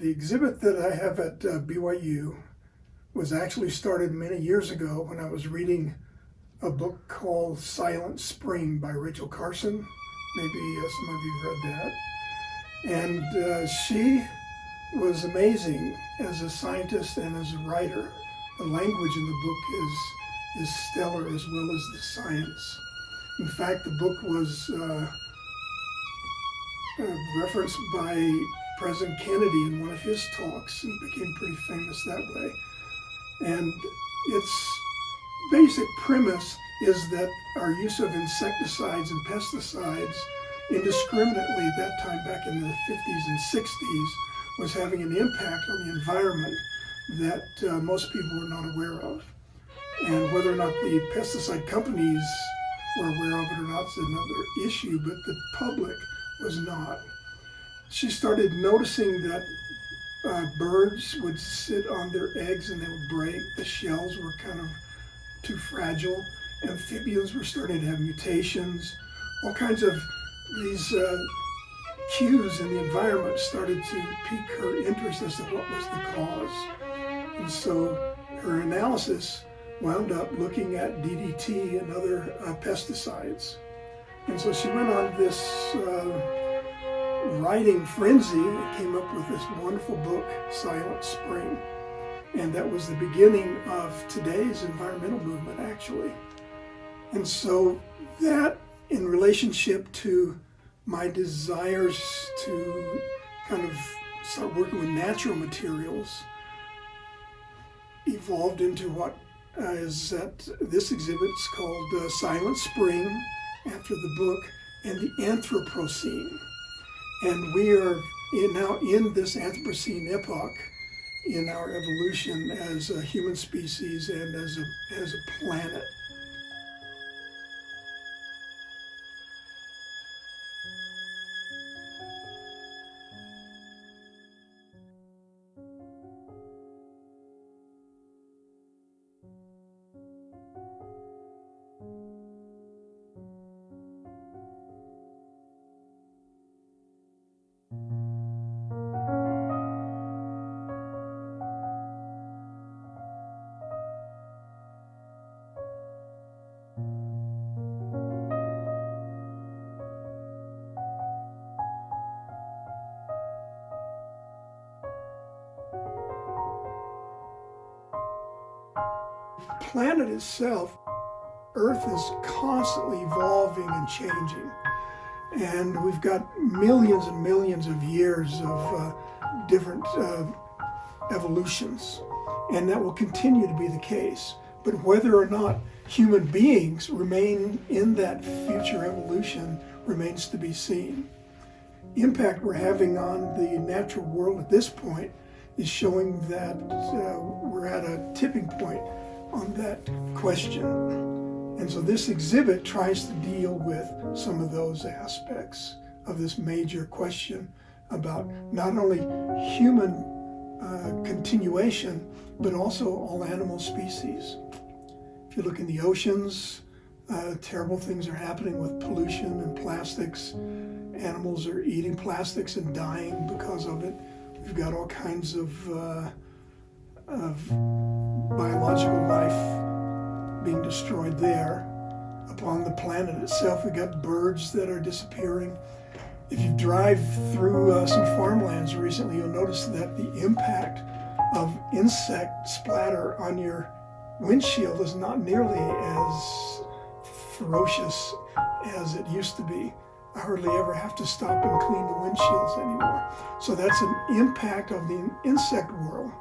The exhibit that I have at BYU was actually started many years ago when I was reading a book called Silent Spring by Rachel Carson. Maybe some of you have read that. And she was amazing as a scientist and as a writer. The language in the book is stellar as well as the science. In fact, the book was referenced by President Kennedy in one of his talks and became pretty famous that way. And its basic premise is that our use of insecticides and pesticides indiscriminately at that time back in the 50s and 60s was having an impact on the environment that most people were not aware of. And whether or not the pesticide companies were aware of it or not is another issue, but the public was not. She started noticing that birds would sit on their eggs and they would break. The shells were kind of too fragile. Amphibians were starting to have mutations. All kinds of these cues in the environment started to pique her interest as to what was the cause. And so her analysis wound up looking at DDT and other pesticides. And so she went on this writing frenzy and came up with this wonderful book, Silent Spring. And that was the beginning of today's environmental movement, actually. And so that, in relationship to my desires to kind of start working with natural materials, evolved into what is at this exhibit. It's called Silent Spring, after the book, and the Anthropocene. And we are now in this Anthropocene epoch in our evolution as a human species and as a planet. Planet itself, Earth, is constantly evolving and changing. And we've got millions and millions of years of different evolutions. And that will continue to be the case. But whether or not human beings remain in that future evolution remains to be seen. The impact we're having on the natural world at this point is showing that we're at a tipping point on that question. And so this exhibit tries to deal with some of those aspects of this major question about not only human continuation, but also all animal species. If you look in the oceans, terrible things are happening with pollution and plastics. Animals are eating plastics and dying because of it. We've got all kinds of biological life being destroyed there. Upon the planet itself, we've got birds that are disappearing. If you drive through some farmlands recently, you'll notice that the impact of insect splatter on your windshield is not nearly as ferocious as it used to be. I hardly ever have to stop and clean the windshields anymore. So that's an impact of the insect world.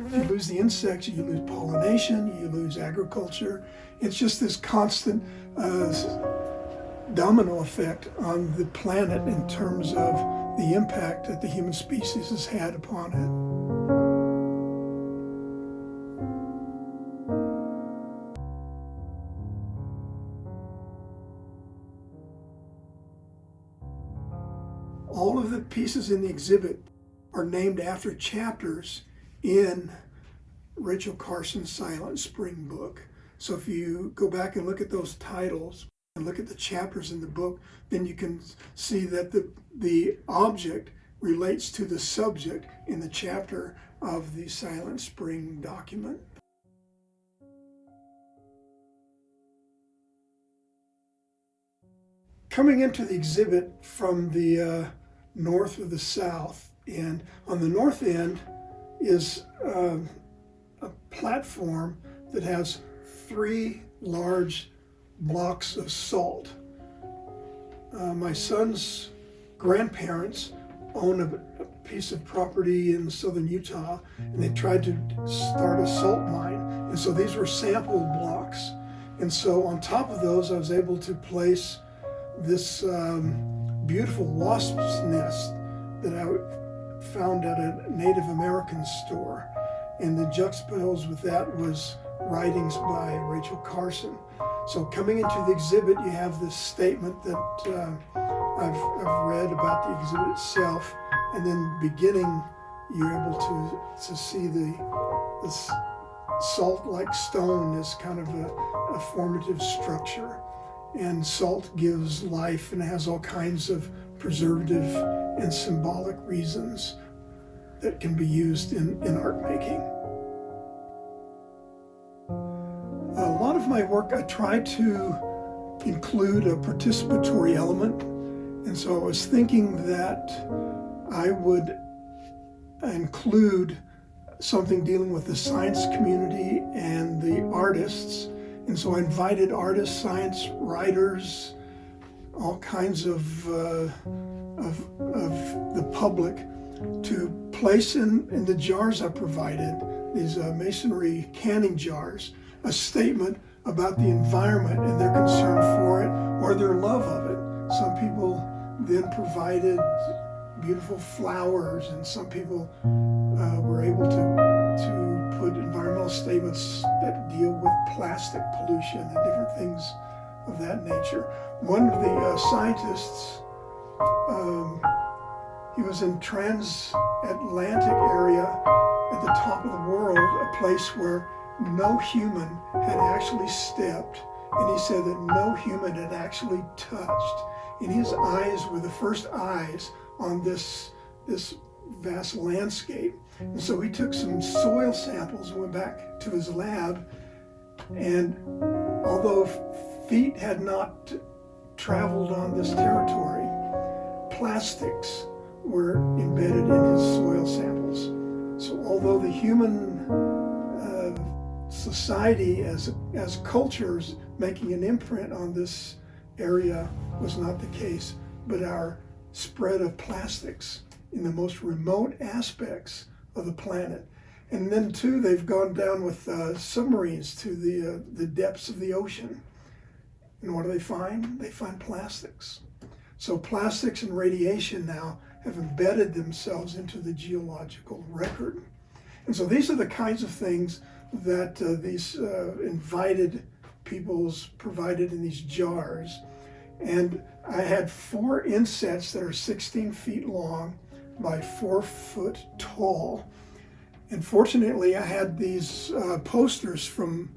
If you lose the insects, you lose pollination, you lose agriculture. It's just this constant domino effect on the planet in terms of the impact that the human species has had upon it. All of the pieces in the exhibit are named after chapters in Rachel Carson's Silent Spring book. So if you go back and look at those titles and look at the chapters in the book, then you can see that the object relates to the subject in the chapter of the Silent Spring document. Coming into the exhibit from the north or the south, and on the north end is a platform that has 3 large blocks of salt. My son's grandparents own a piece of property in southern Utah, and they tried to start a salt mine, and so these were sample blocks. And so on top of those, I was able to place this beautiful wasp's nest that I found at a Native American store. And then juxtaposed with that was writings by Rachel Carson. So coming into the exhibit, you have this statement that I've read about the exhibit itself, and then beginning, you're able to see this salt-like stone as kind of a formative structure. And salt gives life and has all kinds of preservative and symbolic reasons that can be used in art making. A lot of my work, I try to include a participatory element, and so I was thinking that I would include something dealing with the science community and the artists. And so I invited artists, science writers, all kinds of the public to place in the jars I provided, these masonry canning jars, a statement about the environment and their concern for it or their love of it. Some people then provided beautiful flowers, and some people were able to put environmental statements that deal with plastic pollution and different things of that nature. One of the scientists, he was in transatlantic area at the top of the world, a place where no human had actually stepped, and he said that no human had actually touched, and his eyes were the first eyes on this vast landscape. And so he took some soil samples and went back to his lab, and although feet had not traveled on this territory, plastics were embedded in his soil samples. So although the human society as cultures making an imprint on this area was not the case, but our spread of plastics in the most remote aspects of the planet. And then too, they've gone down with submarines to the depths of the ocean. And what do they find? They find plastics. So plastics and radiation now have embedded themselves into the geological record. And so these are the kinds of things that these invited peoples provided in these jars. And I had 4 insets that are 16 feet long by 4 foot tall. And fortunately, I had these posters from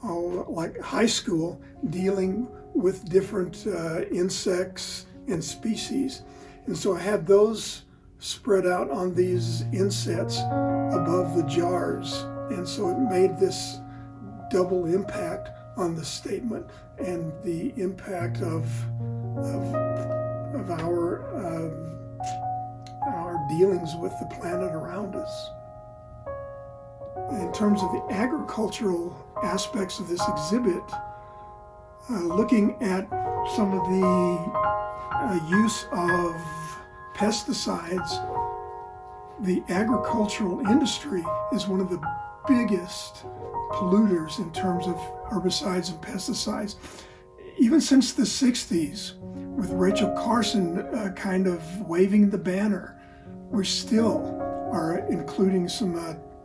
like high school dealing with different insects and species. And so I had those spread out on these insets above the jars. And so it made this double impact on the statement and the impact of our dealings with the planet around us. In terms of the agricultural aspects of this exhibit, looking at some of the use of pesticides, the agricultural industry is one of the biggest polluters in terms of herbicides and pesticides. Even since the 60s, with Rachel Carson kind of waving the banner, we still are including some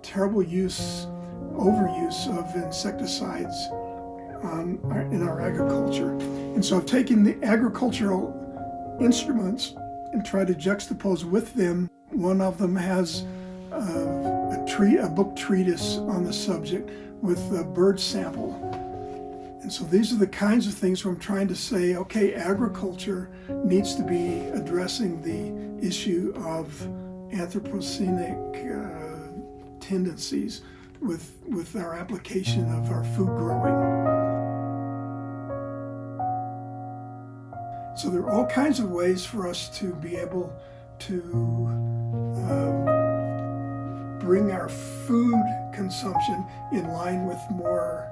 terrible overuse of insecticides in our agriculture. And so I've taken the agricultural instruments and tried to juxtapose with them. One of them has a book treatise on the subject with a bird sample And so these are the kinds of things where I'm trying to say, okay, agriculture needs to be addressing the issue of Anthropocenic tendencies with our application of our food growing. So there are all kinds of ways for us to be able to bring our food consumption in line with more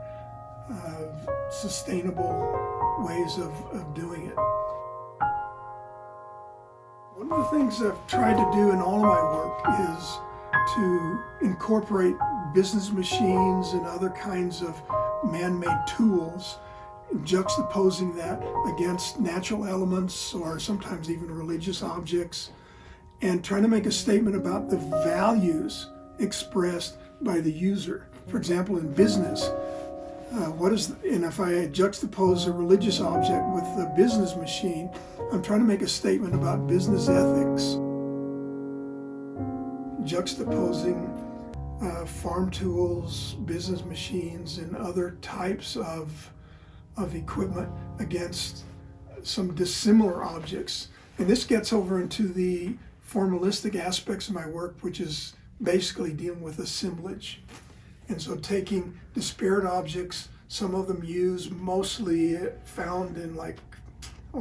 sustainable ways of doing it. One of the things I've tried to do in all of my work is to incorporate business machines and other kinds of man-made tools, juxtaposing that against natural elements or sometimes even religious objects, and trying to make a statement about the values expressed by the user. For example, in business, and if I juxtapose a religious object with a business machine, I'm trying to make a statement about business ethics. Juxtaposing farm tools, business machines, and other types of equipment against some dissimilar objects. And this gets over into the formalistic aspects of my work, which is basically dealing with assemblage. And so taking disparate objects, some of them used, mostly found in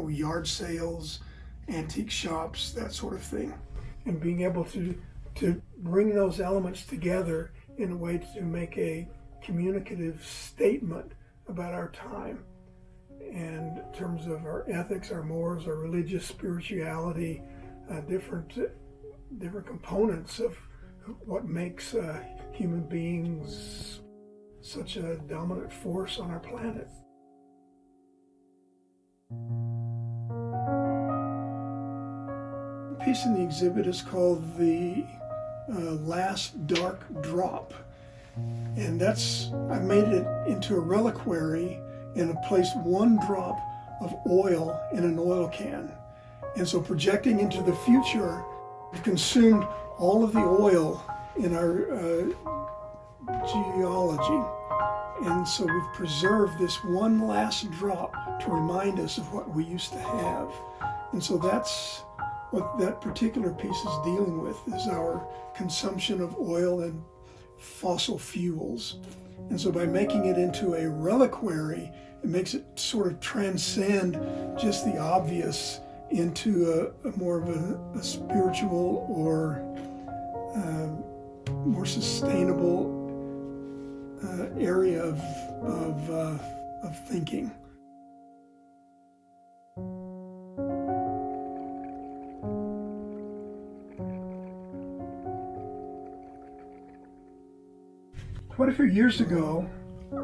yard sales, antique shops, that sort of thing. And being able to bring those elements together in a way to make a communicative statement about our time, and in terms of our ethics, our morals, our religious spirituality, different components of what makes human beings such a dominant force on our planet. The piece in the exhibit is called The Last Dark Drop. And I made it into a reliquary and I placed one drop of oil in an oil can. And so projecting into the future, we've consumed all of the oil in our geology. And so we've preserved this one last drop to remind us of what we used to have. And so that's what that particular piece is dealing with, is our consumption of oil and fossil fuels. And so by making it into a reliquary, it makes it sort of transcend just the obvious into a more of a spiritual or more sustainable area of thinking. Quite a few years ago,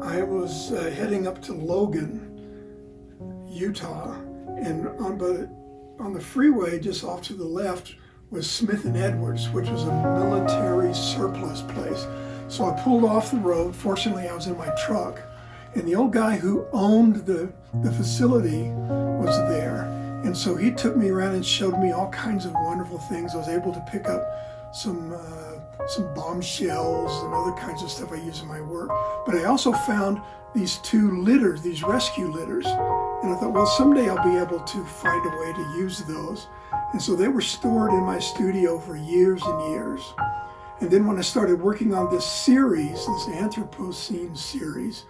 I was heading up to Logan, Utah, and on the freeway just off to the left was Smith and Edwards, which was a military surplus place. So I pulled off the road. Fortunately, I was in my truck, and the old guy who owned the facility was there. And so he took me around and showed me all kinds of wonderful things. I was able to pick up some bombshells and other kinds of stuff I use in my work. But I also found these two litters, these rescue litters. And I thought, well, someday I'll be able to find a way to use those. And so they were stored in my studio for years and years. And then when I started working on this series, this Anthropocene series,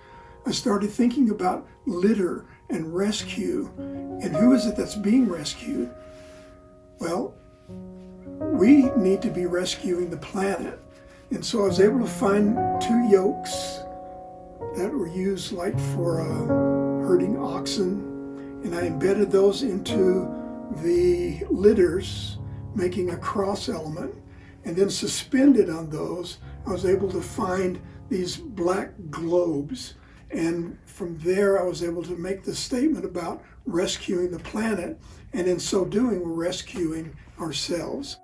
I started thinking about litter and rescue. And who is it that's being rescued? Well, we need to be rescuing the planet. And so I was able to find two yokes that were used for herding oxen, and I embedded those into the litters, making a cross element. And then suspended on those, I was able to find these black globes. And from there, I was able to make the statement about rescuing the planet. And in so doing, we're rescuing ourselves.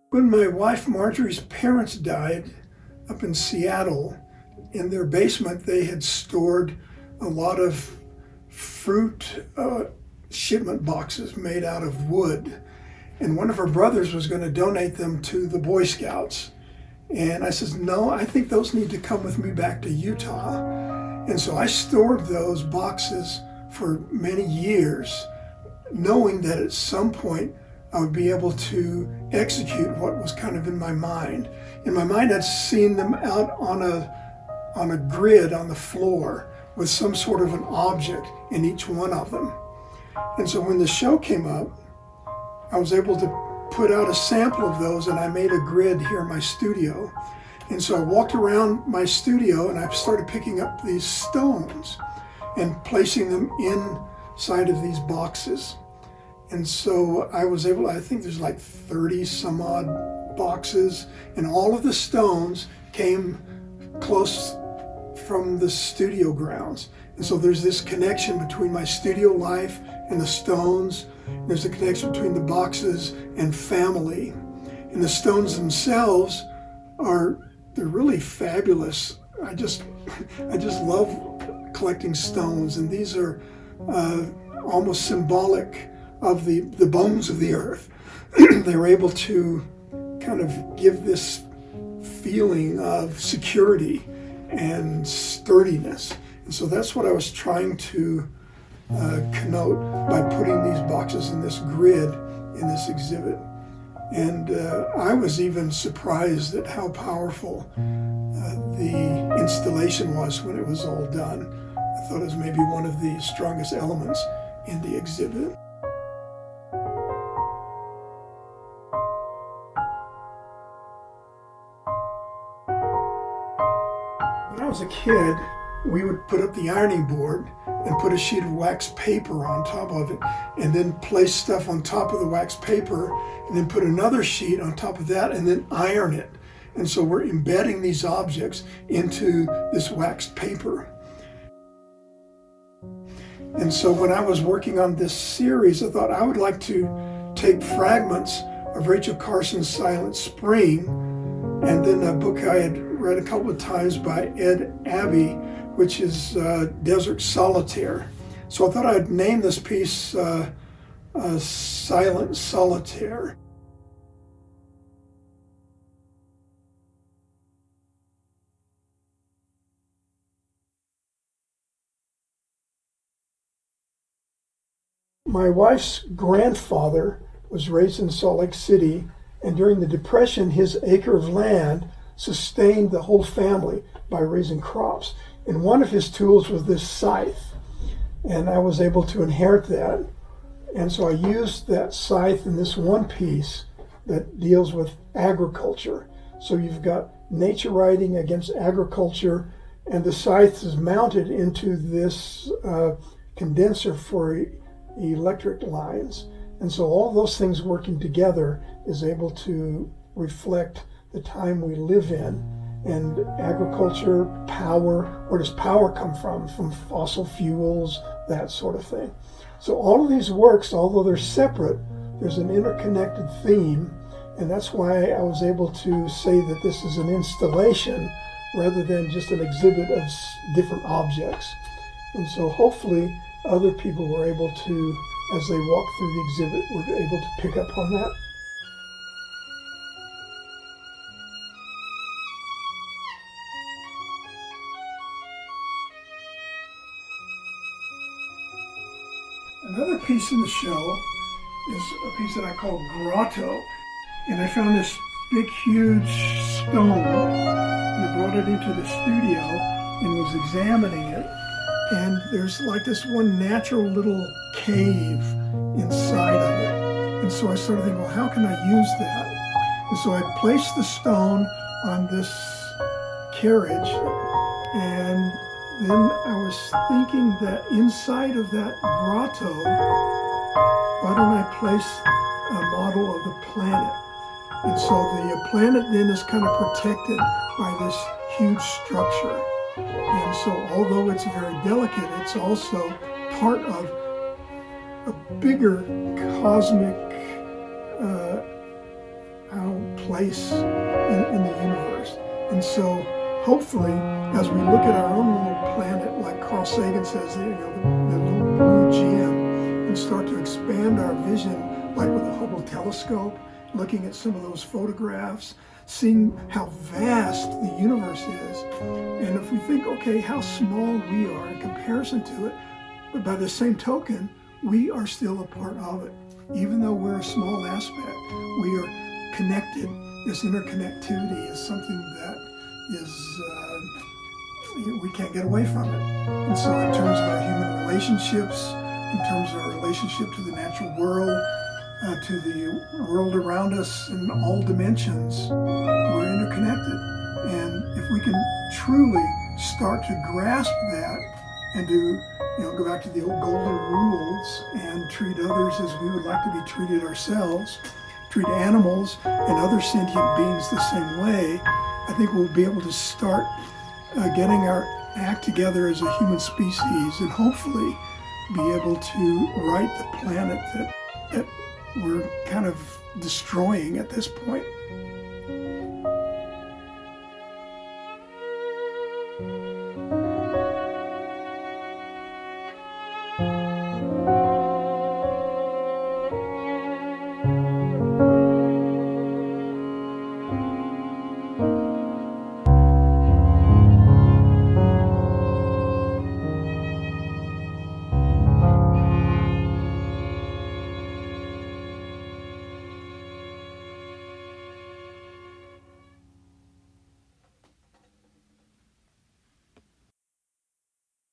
When my wife Marjorie's parents died up in Seattle, in their basement they had stored a lot of fruit shipment boxes made out of wood. And one of her brothers was going to donate them to the Boy Scouts. And I said, no, I think those need to come with me back to Utah. And so I stored those boxes for many years, knowing that at some point I would be able to execute what was kind of in my mind. In my mind, I'd seen them out on a grid on the floor with some sort of an object in each one of them. And so when the show came up, I was able to put out a sample of those, and I made a grid here in my studio. And so I walked around my studio and I started picking up these stones and placing them inside of these boxes. And so I was able, I think there's like 30 some odd boxes, and all of the stones came close from the studio grounds. And so there's this connection between my studio life and the stones. There's a connection between the boxes and family. And the stones themselves they're really fabulous. I just love collecting stones, and these are almost symbolic of the bones of the earth. They were able to kind of give this feeling of security and sturdiness. And so that's what I was trying to connote by putting these boxes in this grid in this exhibit. And I was even surprised at how powerful the installation was when it was all done. I thought it was maybe one of the strongest elements in the exhibit. When I was a kid, we would put up the ironing board and put a sheet of wax paper on top of it, and then place stuff on top of the wax paper, and then put another sheet on top of that, and then iron it. And so we're embedding these objects into this waxed paper. And so when I was working on this series, I thought I would like to take fragments of Rachel Carson's Silent Spring, and then a book I had read a couple of times by Ed Abbey, which is Desert Solitaire. So I thought I'd name this piece Silent Solitaire. My wife's grandfather was raised in Salt Lake City, and during the Depression, his acre of land sustained the whole family by raising crops. And one of his tools was this scythe, and I was able to inherit that. And so I used that scythe in this one piece that deals with agriculture. So you've got nature writing against agriculture, and the scythe is mounted into this condenser for electric lines. And so all those things working together is able to reflect the time we live in. And agriculture, power, where does power come from? From fossil fuels, that sort of thing. So all of these works, although they're separate, there's an interconnected theme, and that's why I was able to say that this is an installation rather than just an exhibit of different objects. And so hopefully other people were able to, as they walk through the exhibit, were able to pick up on that. Another piece in the show is a piece that I call Grotto. And I found this big, huge stone, and I brought it into the studio and was examining it. And there's like this one natural little cave inside of it. And so I started thinking, well, how can I use that? And so I placed the stone on this carriage, and then I was thinking that inside of that grotto, why don't I place a model of the planet? And so the planet then is kind of protected by this huge structure. And so although it's very delicate, it's also part of a bigger cosmic place in the universe. And so hopefully, as we look at our own little planet, like Carl Sagan says, the little blue gem, and start to expand our vision, like with the Hubble telescope, looking at some of those photographs, seeing how vast the universe is. And if we think, okay, how small we are in comparison to it, but by the same token, we are still a part of it. Even though we're a small aspect, we are connected. This interconnectivity is something that is, we can't get away from it. And so in terms of our human relationships, in terms of our relationship to the natural world, to the world around us in all dimensions, we're interconnected. And if we can truly start to grasp that and to go back to the old golden rules and treat others as we would like to be treated ourselves, treat animals and other sentient beings the same way, I think we'll be able to start getting our act together as a human species and hopefully be able to right the planet that we're kind of destroying at this point.